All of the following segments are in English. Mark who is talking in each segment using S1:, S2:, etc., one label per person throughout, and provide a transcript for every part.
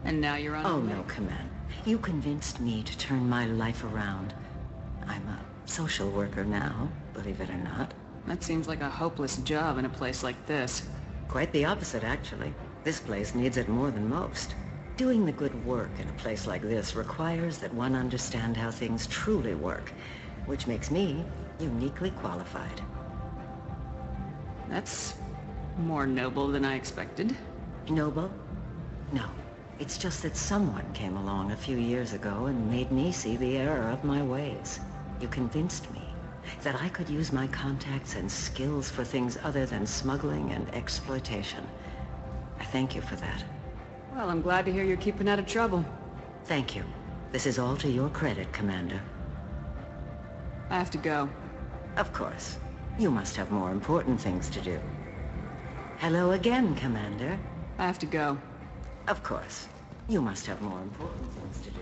S1: And now you're on
S2: Oh,
S1: Omega.
S2: no, Commander. You convinced me to turn my life around. I'm a social worker now, believe it or not.
S1: That seems like a hopeless job in a place like this.
S2: Quite the opposite, actually. This place needs it more than most. Doing the good work in a place like this requires that one understand how things truly work, which makes me uniquely qualified.
S1: That's more noble than I expected.
S2: Noble? No. It's just that someone came along a few years ago and made me see the error of my ways. You convinced me that I could use my contacts and skills for things other than smuggling and exploitation. I thank you for that.
S1: Well, I'm glad to hear you're keeping out of trouble.
S2: Thank you. This is all to your credit, Commander.
S1: I have to go.
S2: Of course. You must have more important things to do. Hello again, Commander.
S1: I have to go.
S2: Of course. You must have more important things to do.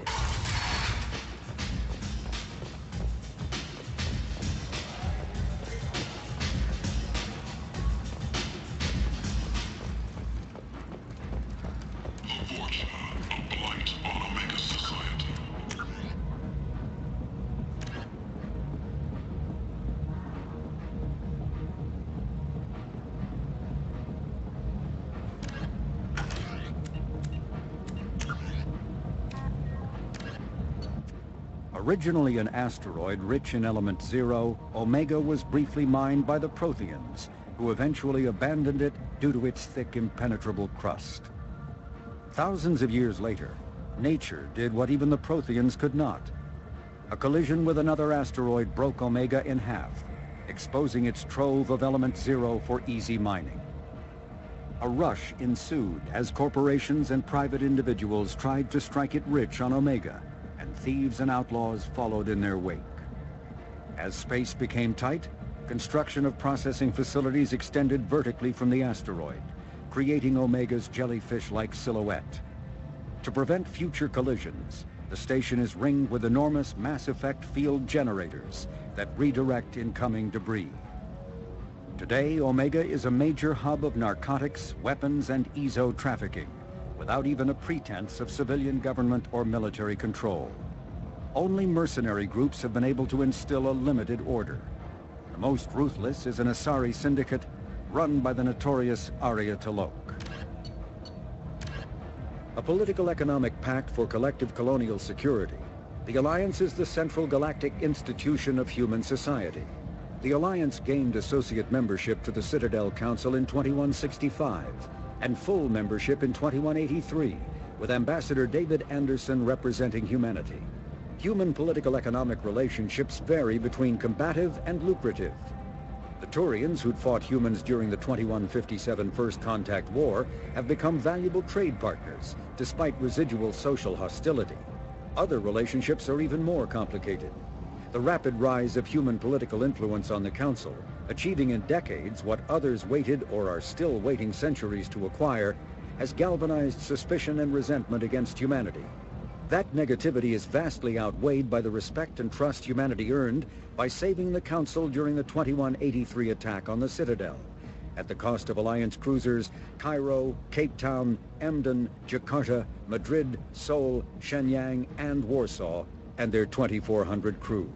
S3: A blight on Omega Society.
S4: Originally an asteroid rich in element zero, Omega was briefly mined by the Protheans, who eventually abandoned it due to its thick, impenetrable crust. Thousands of years later, nature did what even the Protheans could not. A collision with another asteroid broke Omega in half, exposing its trove of element zero for easy mining. A rush ensued as corporations and private individuals tried to strike it rich on Omega, and thieves and outlaws followed in their wake. As space became tight, construction of processing facilities extended vertically from the asteroid, creating Omega's jellyfish-like silhouette. To prevent future collisions, the station is ringed with enormous mass-effect field generators that redirect incoming debris. Today, Omega is a major hub of narcotics, weapons, and EZO trafficking, without even a pretense of civilian government or military control. Only mercenary groups have been able to instill a limited order. The most ruthless is an Asari syndicate run by the notorious Arya T'Loak. A political economic pact for collective colonial security, the Alliance is the central galactic institution of human society. The Alliance gained associate membership to the Citadel Council in 2165 and full membership in 2183, with Ambassador David Anderson representing humanity. Human political economic relationships vary between combative and lucrative. The Turians, who'd fought humans during the 2157 First Contact War, have become valuable trade partners, despite residual social hostility. Other relationships are even more complicated. The rapid rise of human political influence on the Council, achieving in decades what others waited or are still waiting centuries to acquire, has galvanized suspicion and resentment against humanity. That negativity is vastly outweighed by the respect and trust humanity earned by saving the Council during the 2183 attack on the Citadel, at the cost of Alliance cruisers Cairo, Cape Town, Emden, Jakarta, Madrid, Seoul, Shenyang, and Warsaw, and their 2,400 crew.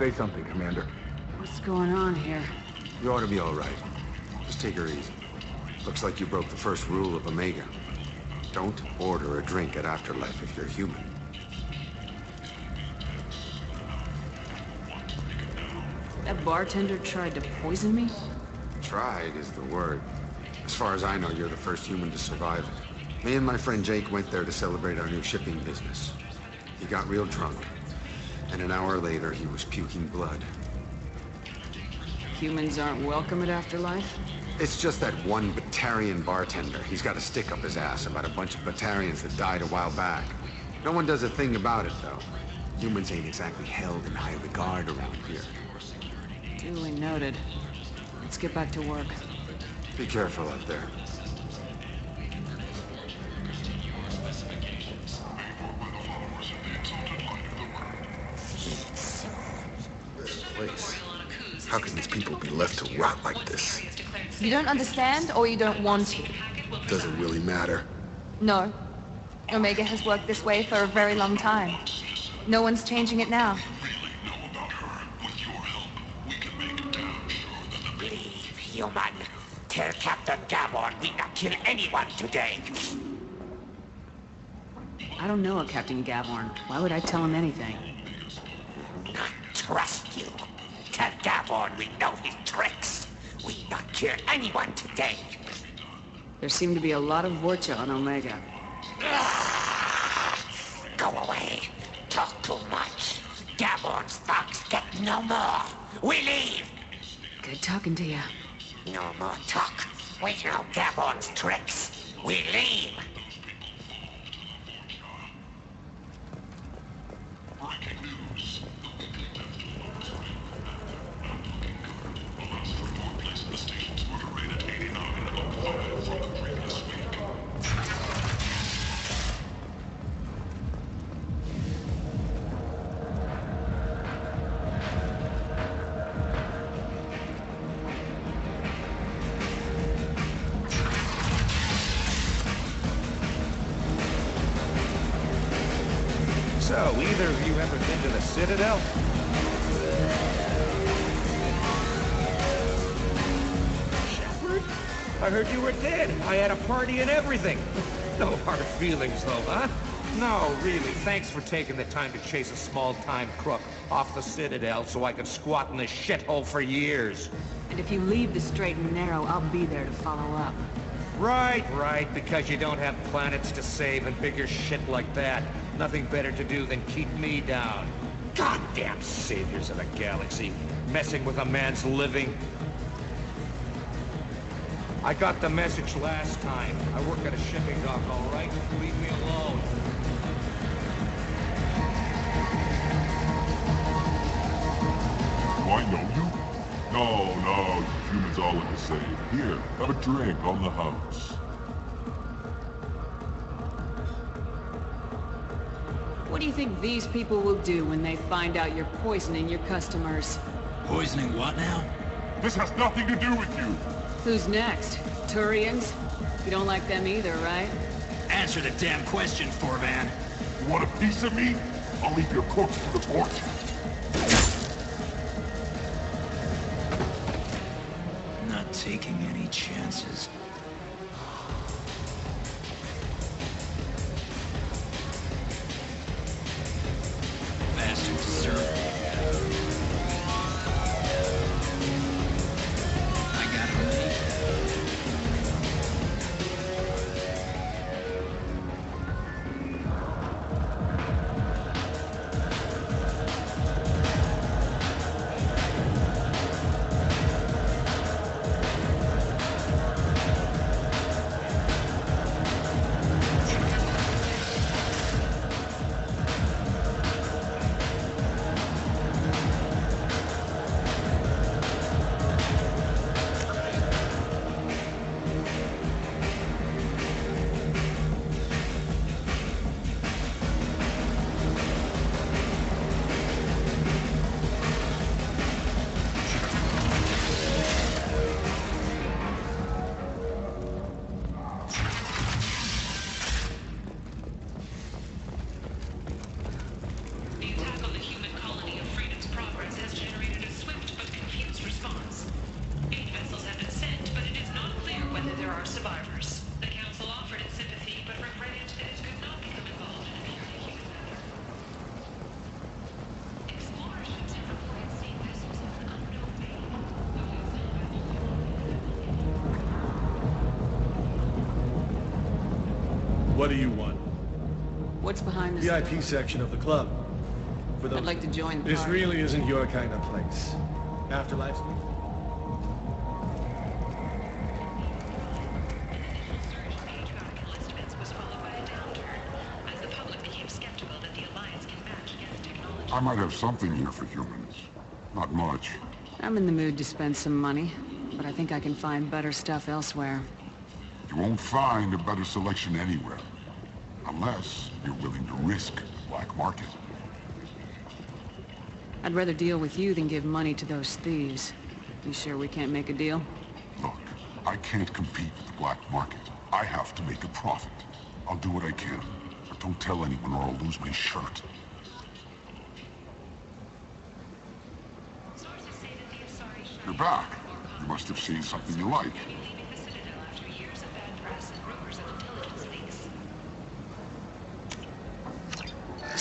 S5: Say something, Commander.
S1: What's going on here?
S6: You ought to be all right. Just take her easy. Looks like you broke the first rule of Omega. Don't order a drink at Afterlife if you're human.
S1: That bartender tried to poison me?
S6: Tried is the word. As far as I know, you're the first human to survive it. Me and my friend Jake went there to celebrate our new shipping business. He got real drunk, and an hour later he was puking blood.
S1: Humans aren't welcome at Afterlife?
S6: It's just that one Batarian bartender. He's got a stick up his ass about a bunch of Batarians that died a while back. No one does a thing about it, though. Humans ain't exactly held in high regard around here.
S1: Duly noted. Let's get back to work.
S6: Be careful out there.
S5: This place. How can these people be left to rot like this?
S7: You don't understand, or you don't want to?
S5: Doesn't really matter.
S7: No. Omega has worked this way for a very long time. No one's changing it now.
S8: Leave, human. Tell Captain Gabon we not kill anyone today.
S1: I don't know a Captain Gavorn. Why would I tell him anything?
S8: Not trust you. Tell Gabon we know his tricks. We not kill anyone today.
S1: There seem to be a lot of Vorcha on Omega.
S8: Go away. Talk too much. Gabon's thugs get no more. We leave.
S1: Good talking to you.
S8: No more talk. We know Gabon's tricks. We leave.
S9: So, either of you ever been to the Citadel? Shepard? I heard you were dead. I had a party and everything. No hard feelings, though, huh? No, really. Thanks for taking the time to chase a small-time crook off the Citadel so I could squat in this shithole for years.
S1: And if you leave the straight and narrow, I'll be there to follow up.
S9: Right, because you don't have planets to save and bigger shit like that. Nothing better to do than keep me down. Goddamn saviors of the galaxy, messing with a man's living. I got the message last time. I work at a shipping dock, all right? Leave me alone.
S3: Do I know you? No, you humans all look the same. Here, have a drink on the house.
S1: What do you think these people will do when they find out you're poisoning your customers?
S10: Poisoning what now?
S3: This has nothing to do with you.
S1: Who's next? Turians? You don't like them either, right?
S10: Answer the damn question, Forvan.
S3: You want a piece of me? I'll leave your corpse to the fortune.
S10: Not taking any chances. Bastards deserve it. I got it ready.
S11: What do you want?
S1: What's behind this?
S11: VIP section of the club. For those,
S1: I'd like to join the
S11: this
S1: party.
S11: really isn't your kind of place. Afterlife?
S3: I might have something here for humans. Not much.
S1: I'm in the mood to spend some money, but I think I can find better stuff elsewhere.
S3: You won't find a better selection anywhere. Unless you're willing to risk the black market.
S1: I'd rather deal with you than give money to those thieves. You sure we can't make a deal?
S3: Look, I can't compete with the black market. I have to make a profit. I'll do what I can. But don't tell anyone or I'll lose my shirt. You're back. You must have seen something you like.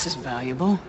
S1: This is valuable.